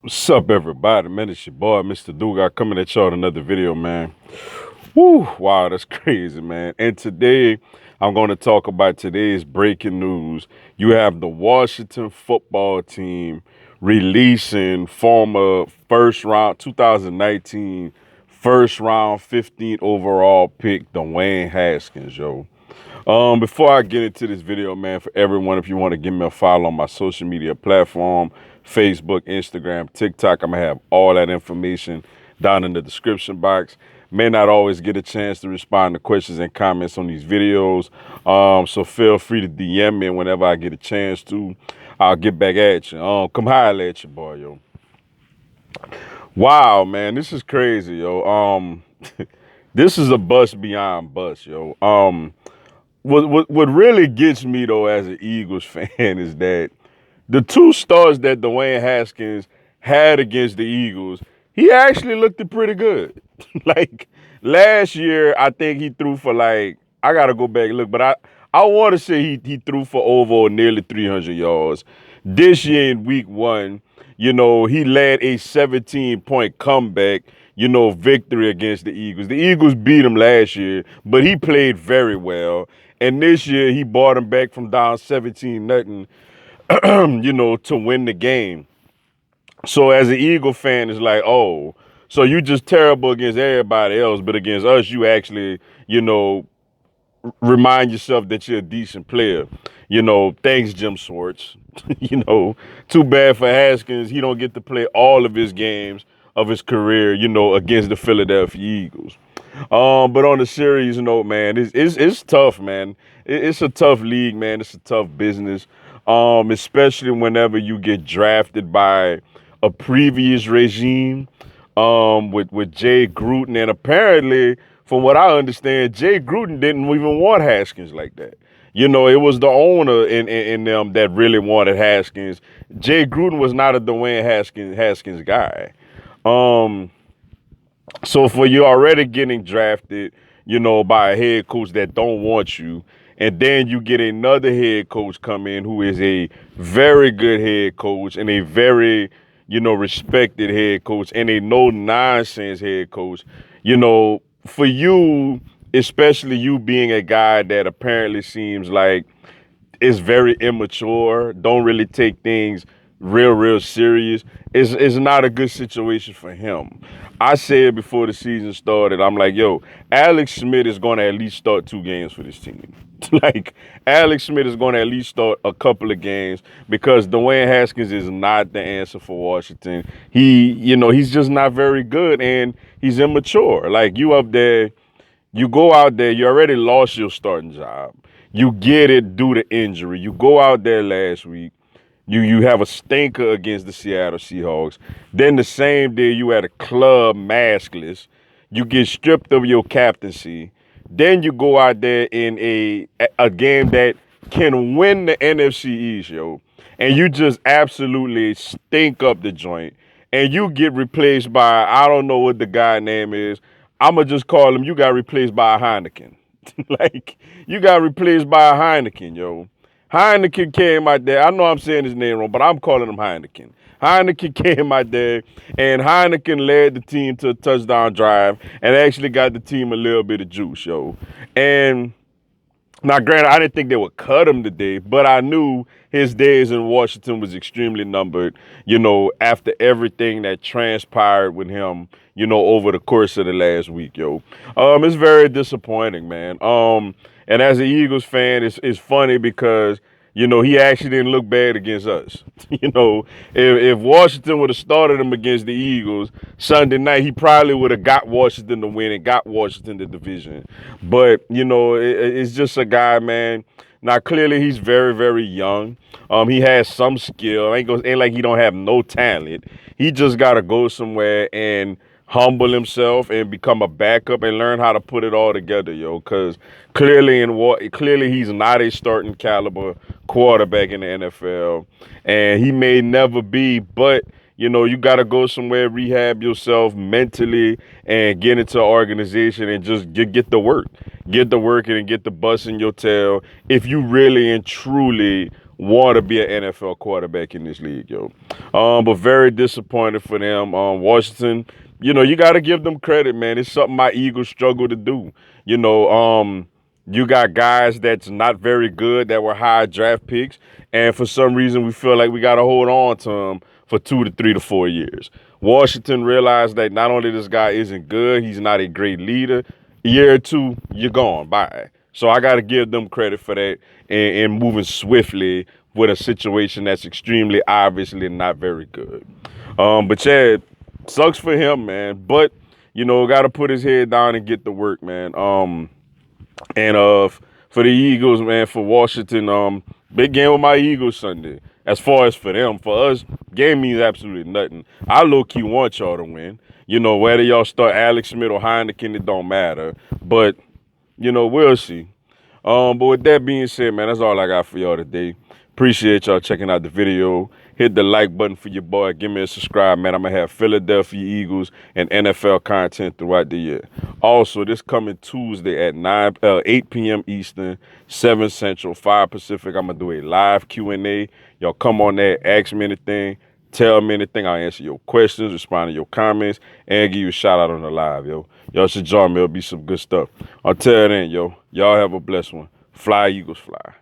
What's up, everybody? Man, it's your boy, Mr. Duga, coming at y'all with another video, man. Woo! Wow, that's crazy, man. And today, I'm going to talk about today's breaking news. You have the Washington football team releasing former first round 2019 first round 15th overall pick Dwayne Haskins, yo. Before I get into this video, man, for everyone, if you want to give me a follow on my social media platform, Facebook, Instagram, TikTok, I'm gonna have all that information down in the description box. May not always get a chance to respond to questions and comments on these videos. So feel free to DM me whenever I get a chance to. I'll get back at you. Come holler at your boy, yo. Wow, man, this is crazy, yo. This is a bust beyond bust, yo. What really gets me though as an Eagles fan is that the two starts that Dwayne Haskins had against the Eagles, he actually looked pretty good. Like last year, I think he threw for like I gotta go back and look, but I want to say he threw for over or nearly 300 yards. This year in week one, he led a 17-point comeback, victory against the Eagles. The Eagles beat him last year, but he played very well. And this year he brought him back from down 17 nothing, to win the game. So as an Eagle fan, it's like, oh, so you just terrible against everybody else, but against us, you actually, remind yourself that you're a decent player. Thanks, Jim Swartz. Too bad for Haskins. He don't get to play all of his games of his career, against the Philadelphia Eagles. But on a serious note, man, it's tough, man. It's a tough league, man. It's a tough business. Especially whenever you get drafted by a previous regime, with Jay Gruden, and apparently, from what I understand, Jay Gruden didn't even want Haskins like that. It was the owner in them that really wanted Haskins. Jay Gruden was not a Dwayne Haskins guy. Um, so for you already getting drafted, by a head coach that don't want you, and then you get another head coach come in who is a very good head coach and a very, respected head coach and a no nonsense head coach, for you, especially you being a guy that apparently seems like is very immature, don't really take things real serious, is not a good situation for him. I said before the season started, I'm like, yo, Alex Smith is going to at least start 2 games for this team. Like, Alex Smith is going to at least start a couple of games because Dwayne Haskins is not the answer for Washington. He's just not very good and he's immature. Like, you go out there, you already lost your starting job. You get it due to injury. You go out there last week. You have a stinker against the Seattle Seahawks. Then the same day you at a club maskless. You get stripped of your captaincy. Then you go out there in a game that can win the NFC East, yo. And you just absolutely stink up the joint. And you get replaced by, I don't know what the guy name is. I'ma just call him, you got replaced by a Heineken. Like, you got replaced by a Heineken, yo. Heineken came out there. I know I'm saying his name wrong, but I'm calling him Heineken. Heineken came out there, and Heineken led the team to a touchdown drive and actually got the team a little bit of juice, yo. And now, granted, I didn't think they would cut him today, but I knew his days in Washington was extremely numbered, after everything that transpired with him, over the course of the last week, yo. It's very disappointing, man. And as an Eagles fan, it's funny because, he actually didn't look bad against us. If Washington would have started him against the Eagles Sunday night, he probably would have got Washington to win and got Washington the division. But, it's just a guy, man. Now, clearly, he's very young. He has some skill. Ain't like he don't have no talent. He just got to go somewhere and humble himself and become a backup and learn how to put it all together, yo. Because clearly he's not a starting caliber quarterback in the NFL, and he may never be. But you got to go somewhere, rehab yourself mentally, and get into an organization and just get the work, get the work, and get the bus in your tail if you really and truly want to be an NFL quarterback in this league, yo. But very disappointed for them. Washington, you got to give them credit, man. It's something my Eagles struggle to do. You got guys that's not very good that were high draft picks, and for some reason we feel like we got to hold on to them for 2 to 3 to 4 years. Washington realized that not only this guy isn't good, he's not a great leader. A year or two, you're gone. Bye. So I got to give them credit for that and moving swiftly with a situation that's extremely obviously not very good. But yeah, sucks for him, man. But got to put his head down and get to work, man. And for the Eagles, man, for Washington, big game with my Eagles Sunday. As far as for them, for us, game means absolutely nothing. I low-key want y'all to win. Whether y'all start Alex Smith or Heineken, it don't matter. But, we'll see. But with that being said, man, that's all I got for y'all today. Appreciate y'all checking out the video. Hit the like button for your boy. Give me a subscribe, man. I'm going to have Philadelphia Eagles and NFL content throughout the year. Also, this coming Tuesday at 8 p.m. Eastern, 7 Central, 5 Pacific, I'm going to do a live Q&A. Y'all come on there, ask me anything, tell me anything. I'll answer your questions, respond to your comments, and give you a shout out on the live, yo. Y'all should join me. It'll be some good stuff. Until then, yo, y'all have a blessed one. Fly, Eagles, fly.